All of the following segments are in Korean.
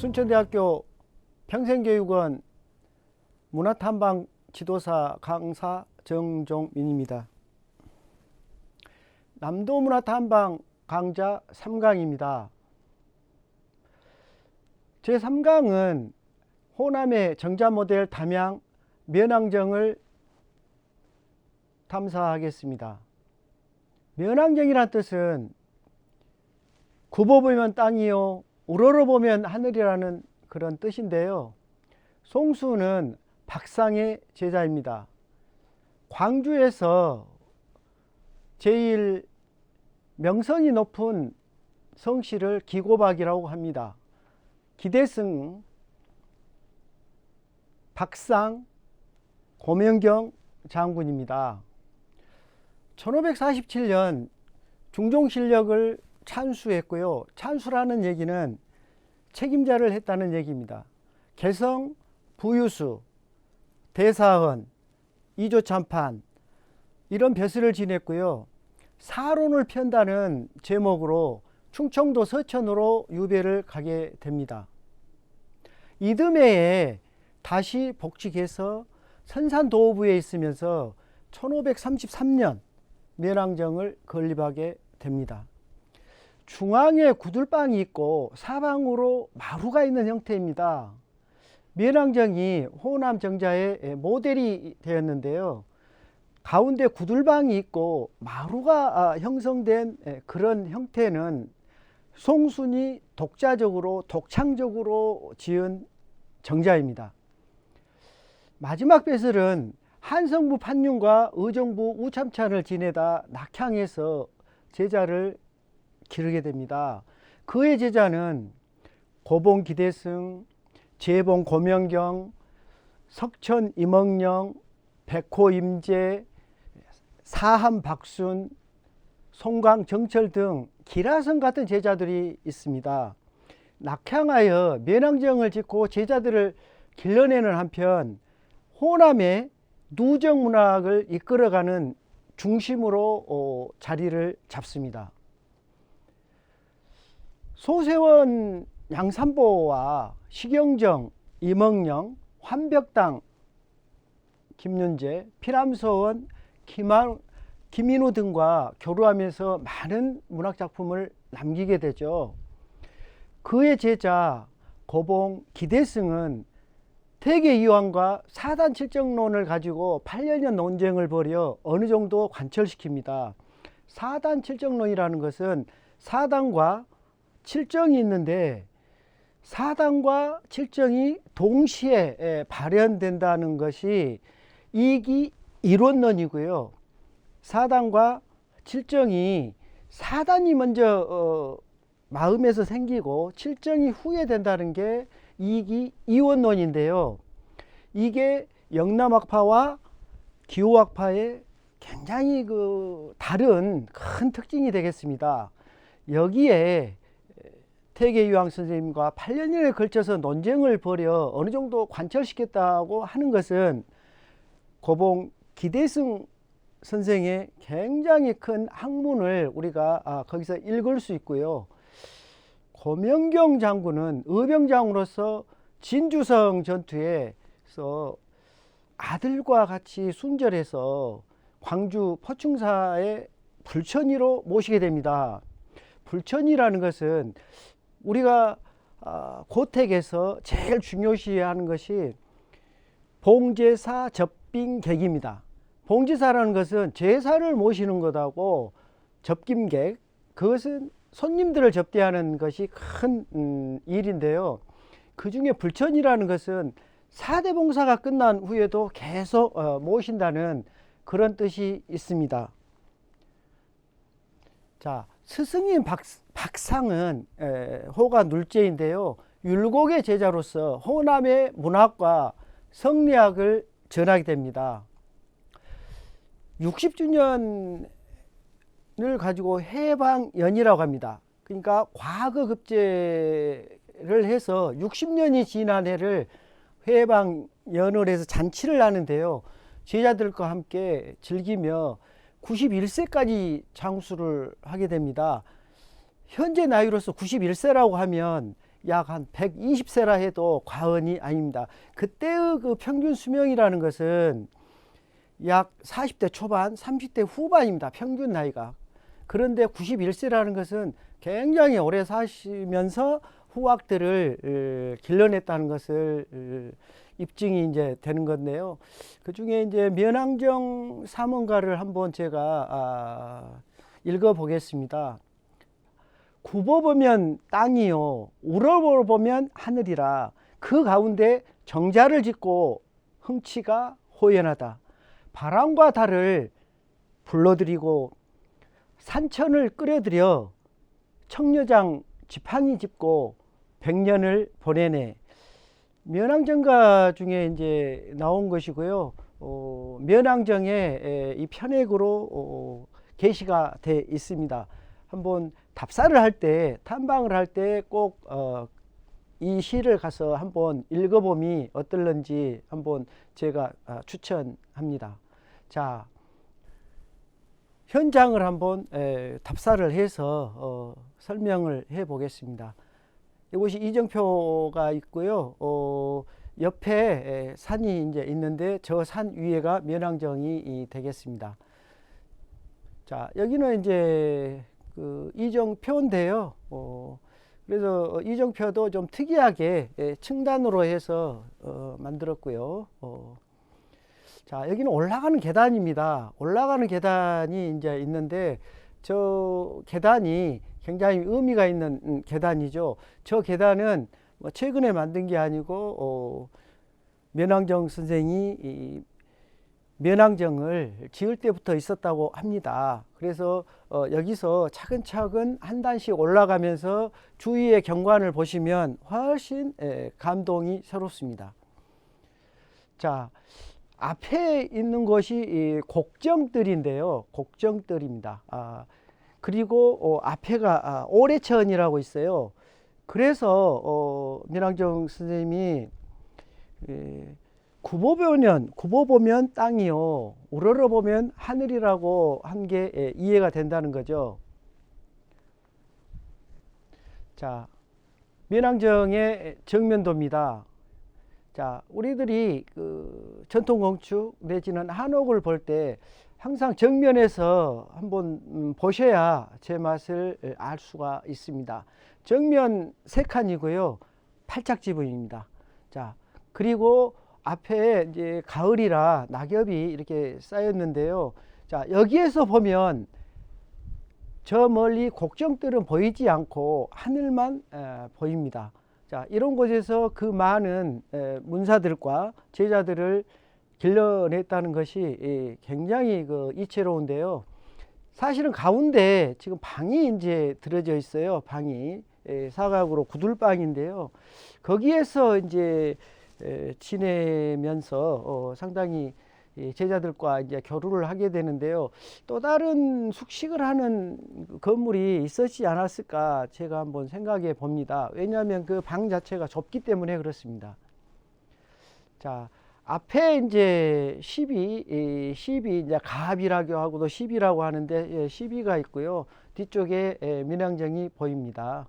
순천대학교 평생교육원 문화탐방 지도사 강사 정종민입니다. 남도문화탐방 강좌 3강입니다. 제3강은 호남의 정자모델 담양 면왕정을 탐사하겠습니다. 면왕정이란 뜻은 굽어보면 땅이요 우러러보면 하늘이라는 그런 뜻인데요. 송수는 박상의 제자입니다. 광주에서 제일 명성이 높은 성씨를 기고박이라고 합니다. 기대승, 박상, 고명경 장군입니다. 1547년 중종실력을 찬수했고요. 찬수라는 얘기는 책임자를 했다는 얘기입니다. 개성, 부유수, 대사헌, 이조참판 이런 벼슬을 지냈고요. 사론을 편다는 제목으로 충청도 서천으로 유배를 가게 됩니다. 이듬해에 다시 복직해서 선산도호부에 있으면서 1533년 면왕정을 건립하게 됩니다. 중앙에 구들방이 있고 사방으로 마루가 있는 형태입니다. 면왕정이 호남 정자의 모델이 되었는데요. 가운데 구들방이 있고 마루가 형성된 그런 형태는 송순이 독자적으로 독창적으로 지은 정자입니다. 마지막 벼슬은 한성부 판윤과 의정부 우참찬을 지내다 낙향해서 제자를 기르게 됩니다. 그의 제자는 고봉 기대승, 제봉 고명경, 석천 임억령, 백호 임재, 사함 박순, 송강 정철 등 기라성 같은 제자들이 있습니다. 낙향하여 면왕정을 짓고 제자들을 길러내는 한편 호남의 누정문학을 이끌어가는 중심으로 자리를 잡습니다. 소세원 양산보와 시경정, 임억령, 환벽당, 김윤재, 피람서원, 김인우 등과 교류하면서 많은 문학작품을 남기게 되죠. 그의 제자 고봉 기대승은 태계이황과 사단칠정론을 가지고 8년여 논쟁을 벌여 어느 정도 관철시킵니다. 사단칠정론이라는 것은 사단과 칠정이 있는데 사단과 칠정이 동시에 발현된다는 것이 이기 이론론이고요. 사단과 칠정이 사단이 먼저 마음에서 생기고 칠정이 후에 된다는 게 이기 이원론인데요. 이게 영남학파와 기호학파의 굉장히 다른 큰 특징이 되겠습니다. 여기에 태계유황 선생님과 8년에 걸쳐서 논쟁을 벌여 어느 정도 관철시켰다고 하는 것은 고봉 기대승 선생의 굉장히 큰 학문을 우리가 거기서 읽을 수 있고요. 고명경 장군은 의병장으로서 진주성 전투에서 아들과 같이 순절해서 광주 포충사의 불천이로 모시게 됩니다. 불천이라는 것은 우리가 고택에서 제일 중요시하는 것이 봉제사 접빙객입니다. 봉제사라는 것은 제사를 모시는 것하고 접김객, 그것은 손님들을 접대하는 것이 큰 일인데요. 그 중에 불천이라는 것은 사대봉사가 끝난 후에도 계속 모신다는 그런 뜻이 있습니다. 자, 스승인 박상은 호가 눌제인데요. 율곡의 제자로서 호남의 문학과 성리학을 전하게 됩니다. 60주년을 가지고 해방연이라고 합니다. 그러니까 과거급제를 해서 60년이 지난 해를 해방연을 해서 잔치를 하는데요. 제자들과 함께 즐기며 91세까지 장수를 하게 됩니다. 현재 나이로서 91세라고 하면 약 한 120세라 해도 과언이 아닙니다. 그때의 그 평균 수명이라는 것은 약 40대 초반, 30대 후반입니다. 평균 나이가. 그런데 91세라는 것은 굉장히 오래 사시면서 후학들을 길러냈다는 것을 입증이 이제 되는 건데요. 그 중에 이제 면왕정 삼원가를 한번 제가 읽어보겠습니다. 굽어보면 땅이요, 우러러보면 하늘이라. 그 가운데 정자를 짓고 흥치가 호연하다. 바람과 달을 불러들이고 산천을 끌어들여 청려장 지팡이 짚고 100년을 보내네. 면왕정가 중에 이제 나온 것이고요. 면왕정에 이 편액으로 게시가 돼 있습니다. 한번 답사를 할 때, 탐방을 할 때 꼭 이 시를 가서 한번 읽어봄이 어떨런지 한번 제가 추천합니다. 자, 현장을 한번 답사를 해서 설명을 해 보겠습니다. 이곳이 이정표가 있고요. 옆에 산이 이제 있는데 저 산 위에가 면왕정이 되겠습니다. 자, 여기는 이제 그 이정표인데요. 그래서 이정표도 좀 특이하게 층단으로 해서 만들었고요. 자, 여기는 올라가는 계단입니다. 올라가는 계단이 이제 있는데 저 계단이 굉장히 의미가 있는 계단이죠. 저 계단은 뭐 최근에 만든 게 아니고 면왕정 선생이 이 면왕정을 지을 때부터 있었다고 합니다. 그래서 여기서 차근차근 한 단씩 올라가면서 주위의 경관을 보시면 훨씬 감동이 새롭습니다. 자, 앞에 있는 것이 곡정뜰인데요. 곡정뜰입니다. 그리고 앞에가 오래천이라고 있어요. 그래서 면왕정 선생님이 굽어보면 땅이요, 우러러보면 하늘이라고 한 게 이해가 된다는 거죠. 자, 면왕정의 정면도입니다. 자, 우리들이 그 전통 건축 내지는 한옥을 볼 때 항상 정면에서 한번 보셔야 제 맛을 알 수가 있습니다. 정면 3칸이고요. 8착지붕입니다. 자, 그리고 앞에 이제 가을이라 낙엽이 이렇게 쌓였는데요. 자, 여기에서 보면 저 멀리 곡정뜰은 보이지 않고 하늘만 보입니다. 자, 이런 곳에서 그 많은 문사들과 제자들을 길러냈다는 것이 굉장히 그 이채로운데요. 사실은 가운데 지금 방이 이제 들어져 있어요. 방이 사각으로 구들방인데요. 거기에서 이제 지내면서 상당히 제자들과 이제 교류를 하게 되는데요. 또 다른 숙식을 하는 건물이 있었지 않았을까 제가 한번 생각해 봅니다. 왜냐하면 그 방 자체가 좁기 때문에 그렇습니다. 자, 앞에 이제 12 이제 가합이라고 하고도 10이라고 하는데 12가 있고요. 뒤쪽에 면왕정이 보입니다.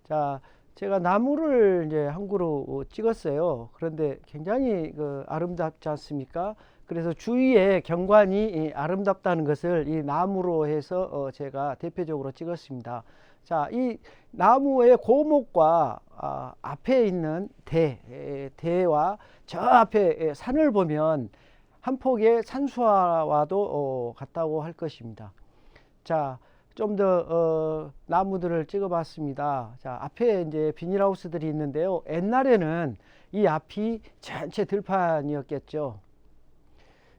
자, 제가 나무를 이제 한 그루 찍었어요. 그런데 굉장히 아름답지 않습니까? 그래서 주위의 경관이 아름답다는 것을 이 나무로 해서 제가 대표적으로 찍었습니다. 자, 이 나무의 고목과 앞에 있는 대와 저 앞에 산을 보면 한 폭의 산수화와도 같다고 할 것입니다. 자, 좀 더 나무들을 찍어 봤습니다. 자, 앞에 이제 비닐하우스들이 있는데요. 옛날에는 이 앞이 전체 들판이었겠죠.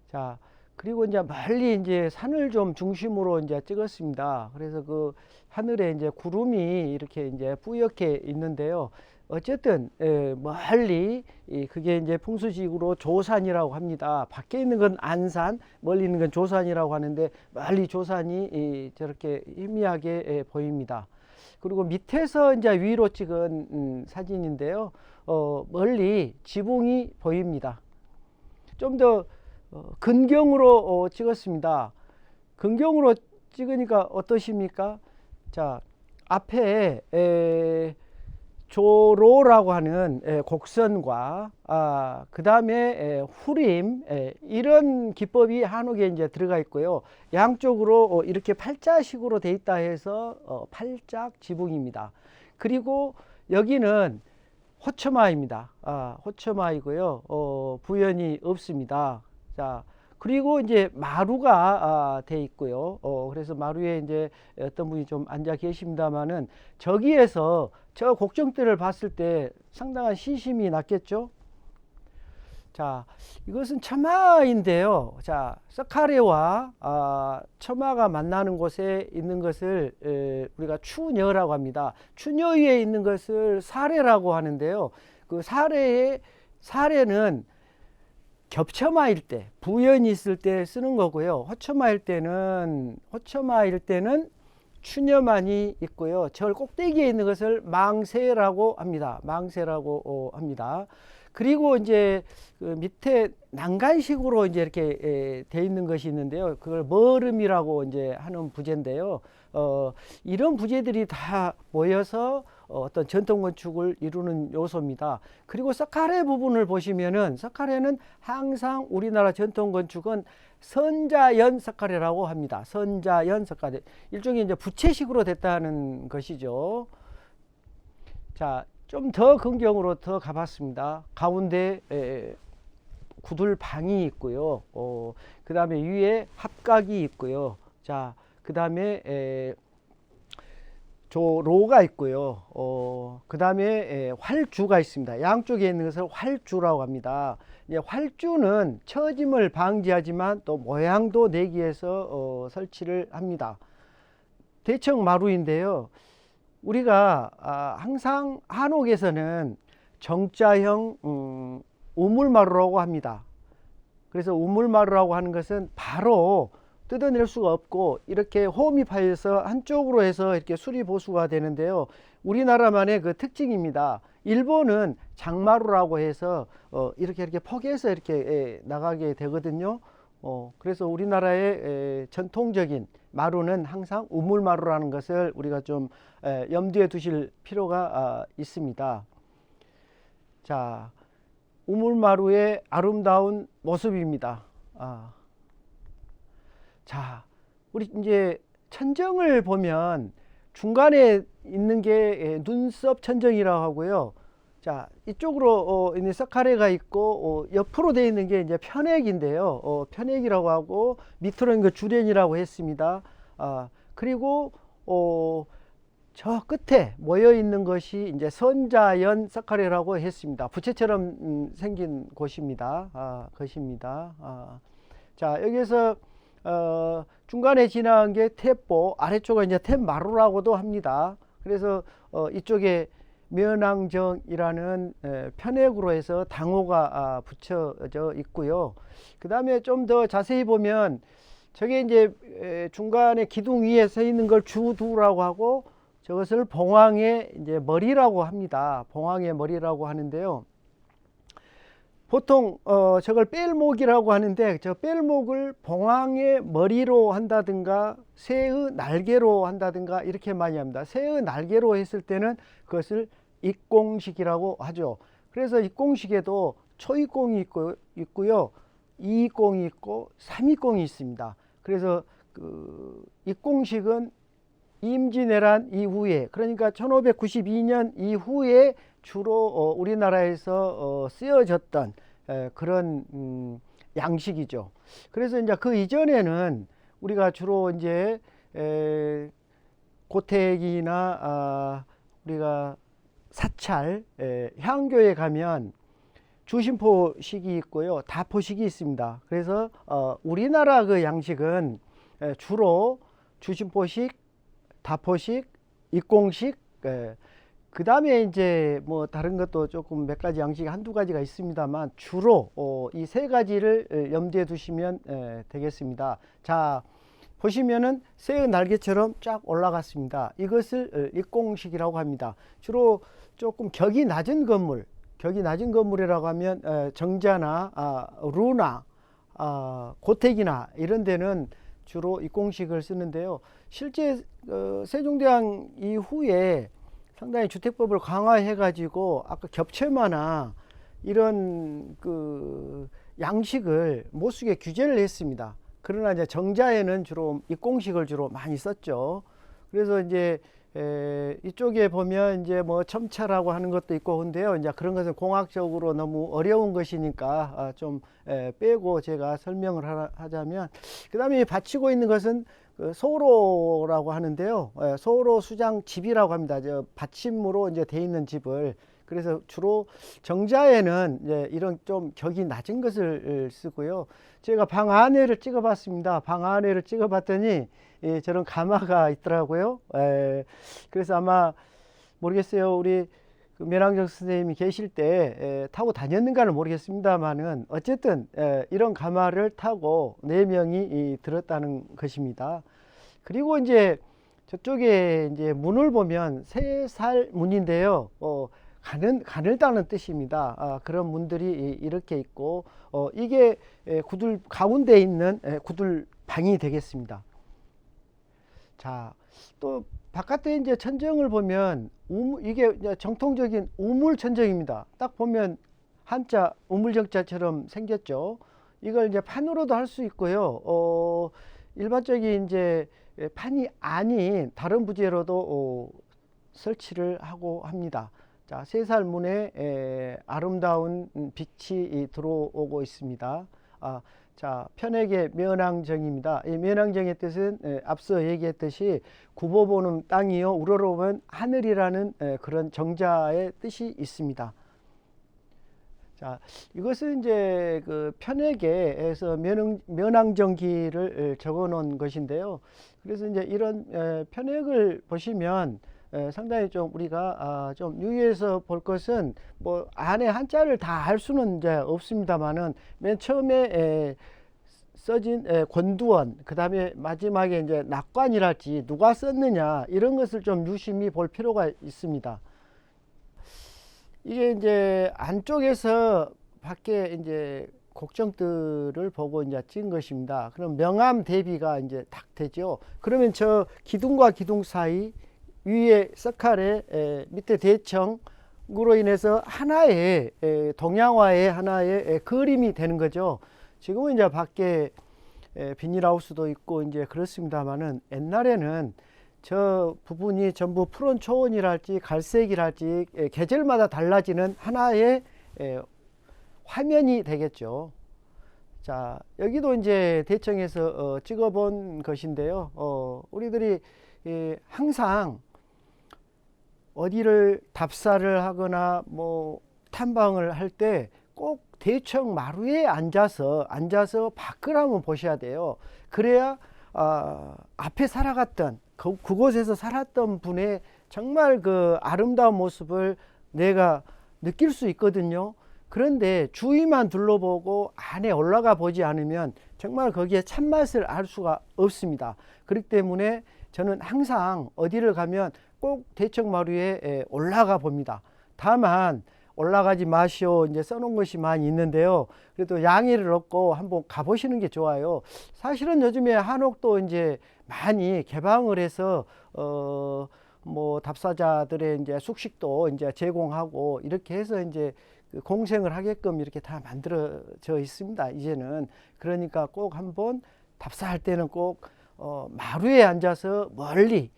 자, 그리고 이제 멀리 이제 산을 좀 중심으로 이제 찍었습니다. 그래서 그 하늘에 이제 구름이 이렇게 이제 뿌옇게 있는데요. 어쨌든 멀리 그게 이제 풍수식으로 조산이라고 합니다. 밖에 있는 건 안산, 멀리 있는 건 조산이라고 하는데 멀리 조산이 저렇게 희미하게 보입니다. 그리고 밑에서 이제 위로 찍은 사진인데요. 멀리 지붕이 보입니다. 좀 더 근경으로 찍었습니다. 근경으로 찍으니까 어떠십니까? 자, 앞에 조로라고 하는 곡선과 그 다음에 후림 이런 기법이 한옥에 이제 들어가 있고요. 양쪽으로 이렇게 팔자식으로 돼 있다 해서 팔짝 지붕입니다. 그리고 여기는 호처마입니다. 호처마이고요. 부연이 없습니다. 자, 그리고 이제 마루가 돼 있고요. 그래서 마루에 이제 어떤 분이 좀 앉아 계십니다만은 저기에서 저 곡정대를 봤을 때 상당한 시심이 났겠죠. 자, 이것은 처마인데요. 자, 서카레와 처마가 만나는 곳에 있는 것을 우리가 추녀라고 합니다. 추녀 위에 있는 것을 사례라고 하는데요. 그 사례는 겹처마일 때, 부연이 있을 때 쓰는 거고요. 호처마일 때는 추녀만이 있고요. 절 꼭대기에 있는 것을 망세라고 합니다. 망세라고 합니다. 그리고 이제 그 밑에 난간식으로 이제 이렇게 돼 있는 것이 있는데요. 그걸 머름이라고 이제 하는 부재인데요. 이런 부재들이 다 모여서 어떤 전통 건축을 이루는 요소입니다. 그리고 서카레 부분을 보시면은 서카레는 항상 우리나라 전통 건축은 선자연 서카레라고 합니다. 선자연 서카레. 일종의 이제 부채식으로 됐다는 것이죠. 자, 좀 더 근경으로 더 가봤습니다. 가운데 구들방이 있고요. 그 다음에 위에 합각이 있고요. 자, 그 다음에 조로가 있고요. 그 다음에 활주가 있습니다. 양쪽에 있는 것을 활주라고 합니다. 활주는 처짐을 방지하지만 또 모양도 내기 위해서 설치를 합니다. 대청 마루인데요. 우리가 항상 한옥에서는 정자형 우물마루라고 합니다. 그래서 우물마루라고 하는 것은 바로 뜯어낼 수가 없고 이렇게 홈입하여서 한쪽으로 해서 이렇게 수리보수가 되는데요. 우리나라만의 그 특징입니다. 일본은 장마루라고 해서 이렇게 포개서 이렇게 나가게 되거든요. 그래서 우리나라의 전통적인 마루는 항상 우물마루라는 것을 우리가 좀 염두에 두실 필요가 있습니다. 자, 우물마루의 아름다운 모습입니다. 자, 우리 이제 천정을 보면 중간에 있는 게 눈썹 천정이라고 하고요. 자, 이쪽으로 있는 서카레가 있고 옆으로 되어 있는 게 이제 편액인데요. 편액이라고 하고 밑으로는 그 주련이라고 했습니다. 그리고 저 끝에 모여 있는 것이 이제 선자연 서카레라고 했습니다. 부채처럼 생긴 곳입니다. 것입니다. 자, 여기서 중간에 지나간 게 탭보, 아래쪽은 이제 탭마루라고도 합니다. 그래서 이쪽에 면왕정이라는 편액으로 해서 당호가 붙여져 있고요. 그 다음에 좀 더 자세히 보면 저게 이제 중간에 기둥 위에 서 있는 걸 주두라고 하고 저것을 봉황의 이제 머리라고 합니다. 봉황의 머리라고 하는데요. 보통 저걸 뺄목이라고 하는데 저 뺄목을 봉황의 머리로 한다든가 새의 날개로 한다든가 이렇게 많이 합니다. 새의 날개로 했을 때는 그것을 입공식이라고 하죠. 그래서 입공식에도 초입공이 있고요. 2입공이 있고 3입공이 있습니다. 그래서 그 입공식은 임진왜란 이후에, 그러니까 1592년 이후에 주로 우리나라에서 쓰여졌던 그런 양식이죠. 그래서 이제 그 이전에는 우리가 주로 이제 고택이나 우리가 사찰, 향교에 가면 주심포식이 있고요, 다포식이 있습니다. 그래서 우리나라 그 양식은 주로 주심포식, 다포식, 입공식, 그 다음에 이제 뭐 다른 것도 조금 몇 가지 양식이 한두 가지가 있습니다만 주로 이 세 가지를 염두에 두시면 되겠습니다. 자, 보시면은 새의 날개처럼 쫙 올라갔습니다. 이것을 입공식이라고 합니다. 주로 조금 격이 낮은 건물이라고 하면 정자나 루나 고택이나 이런 데는 주로 입공식을 쓰는데요. 실제 세종대왕 이후에 상당히 주택법을 강화해 가지고 아까 겹쳐마나 이런 그 양식을 못 쓰게 규제를 했습니다. 그러나 이제 정자에는 주로 입공식을 주로 많이 썼죠. 그래서 이제 이쪽에 보면 이제 뭐 첨차라고 하는 것도 있고 근데요. 이제 그런 것은 공학적으로 너무 어려운 것이니까 좀 빼고 제가 설명을 하자면, 그 다음에 받치고 있는 것은 그 소로라고 하는데요. 소로 수장 집이라고 합니다. 저 받침으로 이제 돼 있는 집을. 그래서 주로 정자에는 이제 이런 좀 격이 낮은 것을 쓰고요. 제가 방 안에를 찍어 봤습니다. 방 안에를 찍어 봤더니 저런 가마가 있더라고요. 그래서 아마 모르겠어요. 우리 그 면왕정 선생님이 계실 때 타고 다녔는가는 모르겠습니다만은 어쨌든 이런 가마를 타고 4명이 들었다는 것입니다. 그리고 이제 저쪽에 이제 문을 보면 3살 문인데요. 가늘다는 뜻입니다. 그런 문들이 이렇게 있고, 이게 구들 가운데 있는 구들 방이 되겠습니다. 자, 또 바깥에 이제 천정을 보면 이게 이제 정통적인 우물 천정입니다. 딱 보면 한자 우물정자처럼 생겼죠. 이걸 이제 판으로도 할 수 있고요. 일반적인 이제 판이 아닌 다른 부재로도 설치를 하고 합니다. 자, 3살 문에 아름다운 빛이 들어오고 있습니다. 자, 편액의 면왕정입니다. 이 면왕정의 뜻은 앞서 얘기했듯이 굽어보는 땅이요 우러러보면 하늘이라는 그런 정자의 뜻이 있습니다. 자, 이것은 이제 그 편액에서 면왕정기를 적어 놓은 것인데요. 그래서 이제 이런 편액을 보시면 상당히 좀 우리가 좀 유의해서 볼 것은, 뭐 안에 한자를 다 알 수는 이제 없습니다만은 맨 처음에 써진 권두원, 그 다음에 마지막에 이제 낙관이랄지 누가 썼느냐 이런 것을 좀 유심히 볼 필요가 있습니다. 이게 이제 안쪽에서 밖에 이제 곡정들을 보고 이제 찍은 것입니다. 그럼 명암 대비가 이제 딱 되죠. 그러면 저 기둥과 기둥 사이 위에 석칼에 밑에 대청으로 인해서 하나의 동양화의 하나의 그림이 되는 거죠. 지금은 이제 밖에 비닐하우스도 있고 이제 그렇습니다만은 옛날에는 저 부분이 전부 푸른 초원이랄지 갈색이랄지 계절마다 달라지는 하나의 화면이 되겠죠. 자, 여기도 이제 대청에서 찍어본 것인데요. 우리들이 항상 어디를 답사를 하거나 뭐 탐방을 할 때 꼭 대청 마루에 앉아서 밖을 한번 보셔야 돼요. 그래야 앞에 살아갔던 그곳에서 살았던 분의 정말 그 아름다운 모습을 내가 느낄 수 있거든요. 그런데 주위만 둘러보고 안에 올라가 보지 않으면 정말 거기에 참맛을 알 수가 없습니다. 그렇기 때문에 저는 항상 어디를 가면 꼭 대청마루에 올라가 봅니다. 다만 올라가지 마시오 이제 써놓은 것이 많이 있는데요. 그래도 양해를 얻고 한번 가보시는 게 좋아요. 사실은 요즘에 한옥도 이제 많이 개방을 해서 뭐 답사자들의 이제 숙식도 이제 제공하고 이렇게 해서 이제 공생을 하게끔 이렇게 다 만들어져 있습니다. 이제는. 그러니까 꼭 한번 답사할 때는 꼭 마루에 앉아서 멀리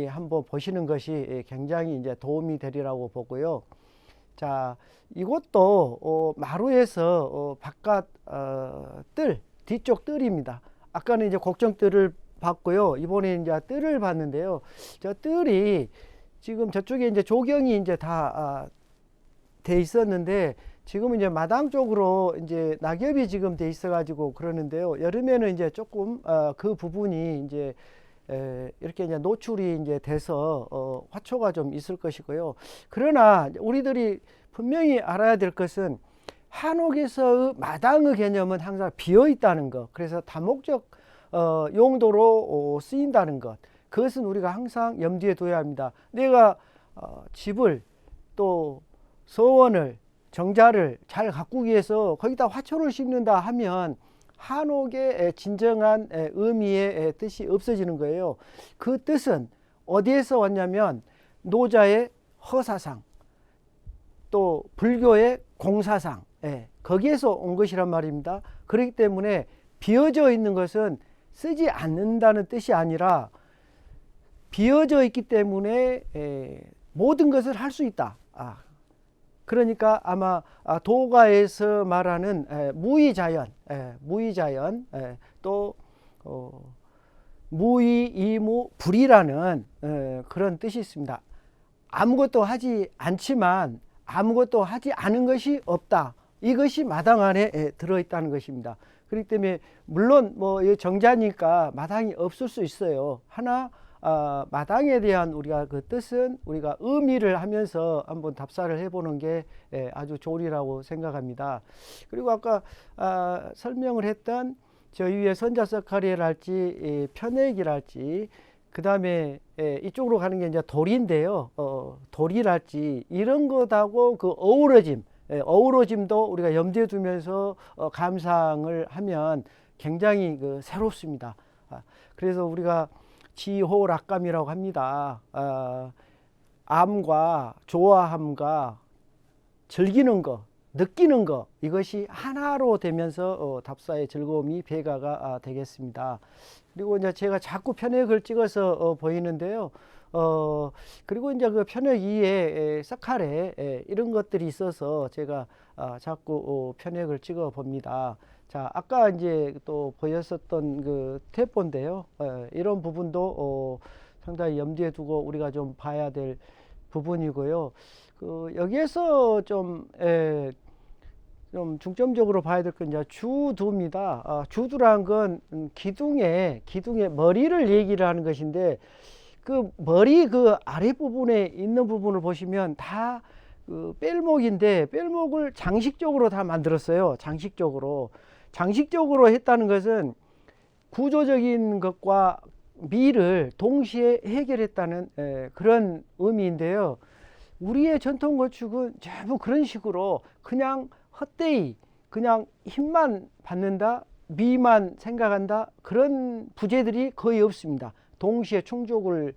한번 보시는 것이 굉장히 이제 도움이 되리라고 보고요. 자, 이것도 마루에서 바깥 뒤쪽 뜰입니다. 아까는 이제 곡정뜰을 봤고요. 이번에 이제 뜰을 봤는데요. 저 뜰이 지금 저쪽에 이제 조경이 이제 다 돼 있었는데 지금은 이제 마당 쪽으로 이제 낙엽이 지금 돼 있어 가지고 그러는데요. 여름에는 이제 조금 그 부분이 이제 이렇게 이제 노출이 이제 돼서 화초가 좀 있을 것이고요. 그러나 우리들이 분명히 알아야 될 것은 한옥에서의 마당의 개념은 항상 비어 있다는 것. 그래서 다목적 용도로 쓰인다는 것. 그것은 우리가 항상 염두에 둬야 합니다. 내가 집을 또 서원을 정자를 잘 가꾸기 위해서 거기다 화초를 심는다 하면 한옥의 진정한 의미의 뜻이 없어지는 거예요. 그 뜻은 어디에서 왔냐면 노자의 허사상, 또 불교의 공사상, 거기에서 온 것이란 말입니다. 그렇기 때문에 비어져 있는 것은 쓰지 않는다는 뜻이 아니라 비어져 있기 때문에 모든 것을 할 수 있다. 그러니까 아마 도가에서 말하는 무의자연, 또 무의, 이무, 불이라는 그런 뜻이 있습니다. 아무것도 하지 않지만 아무것도 하지 않은 것이 없다. 이것이 마당 안에 들어있다는 것입니다. 그렇기 때문에 물론 뭐 정자니까 마당이 없을 수 있어요. 하나 마당에 대한 우리가 그 뜻은 우리가 의미를 하면서 한번 답사를 해보는 게 아주 좋으리라고 생각합니다. 그리고 아까 설명을 했던 저 위에 선자석하리랄지 편액이랄지 그 다음에 이쪽으로 가는 게 이제 돌인데요. 돌이랄지 이런 것하고 그 어우러짐도 우리가 염두에 두면서 감상을 하면 굉장히 그 새롭습니다. 그래서 우리가 지호락감이라고 합니다. 암과 좋아함과 즐기는 것, 느끼는 것, 이것이 하나로 되면서 답사의 즐거움이 배가가 되겠습니다. 그리고 이제 제가 자꾸 편액을 찍어서 보이는데요. 그리고 이제 그 편액 위에 석칼에 이런 것들이 있어서 제가 자꾸 편액을 찍어 봅니다. 자, 아까 이제 또 보였었던 그 태포인데요. 이런 부분도 상당히 염두에 두고 우리가 좀 봐야 될 부분이고요. 여기에서 좀 중점적으로 봐야 될 건 이제 주두입니다. 주두란 건 기둥의 머리를 얘기를 하는 것인데 그 머리 그 아랫부분에 있는 부분을 보시면 다 그 뺄목인데 뺄목을 장식적으로 다 만들었어요. 장식적으로 했다는 것은 구조적인 것과 미를 동시에 해결했다는 그런 의미인데요. 우리의 전통 건축은 전부 그런 식으로 그냥 헛되이 그냥 힘만 받는다, 미만 생각한다, 그런 부재들이 거의 없습니다. 동시에 충족을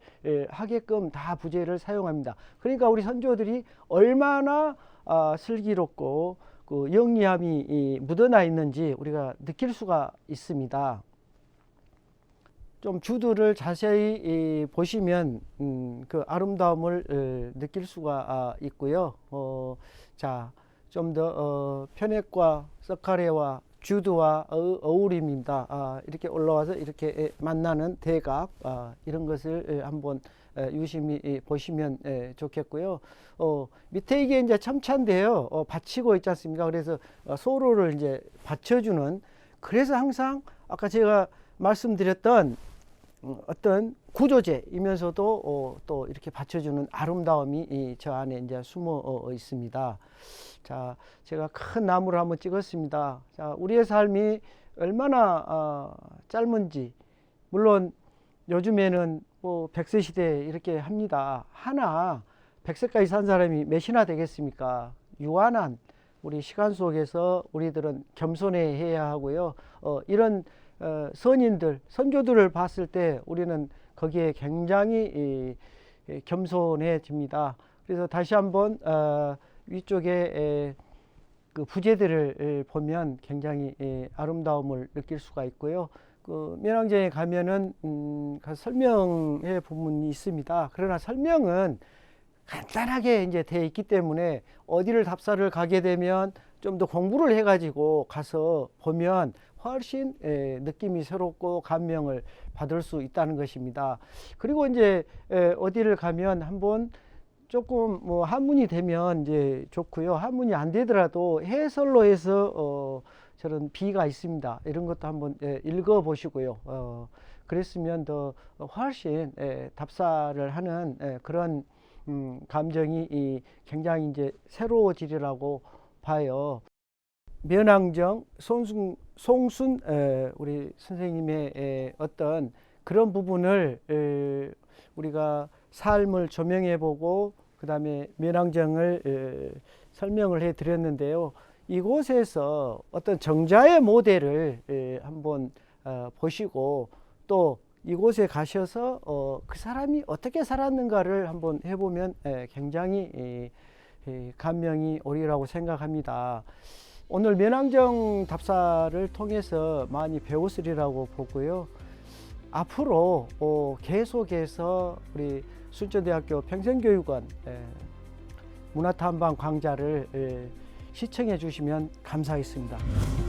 하게끔 다 부재를 사용합니다. 그러니까 우리 선조들이 얼마나 슬기롭고 그 영리함이 묻어나 있는지 우리가 느낄 수가 있습니다. 좀 주두를 자세히 보시면 그 아름다움을 느낄 수가 있고요. 자, 좀 더 편액과 석가래와 주두와 어우림입니다. 이렇게 올라와서 이렇게 만나는 대각, 이런 것을 한번 유심히 보시면 좋겠고요. 밑에 이게 이제 첨차인데요. 받치고 있지 않습니까? 그래서 소로를 이제 받쳐주는, 그래서 항상 아까 제가 말씀드렸던 어떤 구조재이면서도 또 이렇게 받쳐주는 아름다움이 저 안에 이제 숨어 있습니다. 자, 제가 큰 나무를 한번 찍었습니다. 자, 우리의 삶이 얼마나 짧은지, 물론 요즘에는 뭐 100세 시대 이렇게 합니다. 하나 100세까지 산 사람이 몇이나 되겠습니까? 유한한 우리 시간 속에서 우리들은 겸손해야 하고요. 이런 선인들, 선조들을 봤을 때 우리는 거기에 굉장히 겸손해집니다. 그래서 다시 한번 위쪽에 그 부재들을 보면 굉장히 아름다움을 느낄 수가 있고요. 그 면왕정에 가면은 설명의 부분이 있습니다. 그러나 설명은 간단하게 이제 되어 있기 때문에 어디를 답사를 가게 되면 좀 더 공부를 해가지고 가서 보면 훨씬 느낌이 새롭고 감명을 받을 수 있다는 것입니다. 그리고 이제 어디를 가면 한번 조금 뭐 한문이 되면 이제 좋고요. 한문이 안 되더라도 해설로 해서 저런 비가 있습니다. 이런 것도 한번 읽어 보시고요. 그랬으면 더 훨씬 답사를 하는 그런 감정이 굉장히 이제 새로워지리라고 봐요. 면왕정 송순 우리 선생님의 어떤 그런 부분을 우리가 삶을 조명해 보고 그 다음에 면왕정을 설명을 해 드렸는데요. 이곳에서 어떤 정자의 모델을 한번 보시고 또 이곳에 가셔서 그 사람이 어떻게 살았는가를 한번 해보면 굉장히 감명이 오리라고 생각합니다. 오늘 면왕정 답사를 통해서 많이 배웠으리라고 보고요. 앞으로 계속해서 우리 순천대학교 평생교육원 문화탐방 강좌를 시청해 주시면 감사하겠습니다.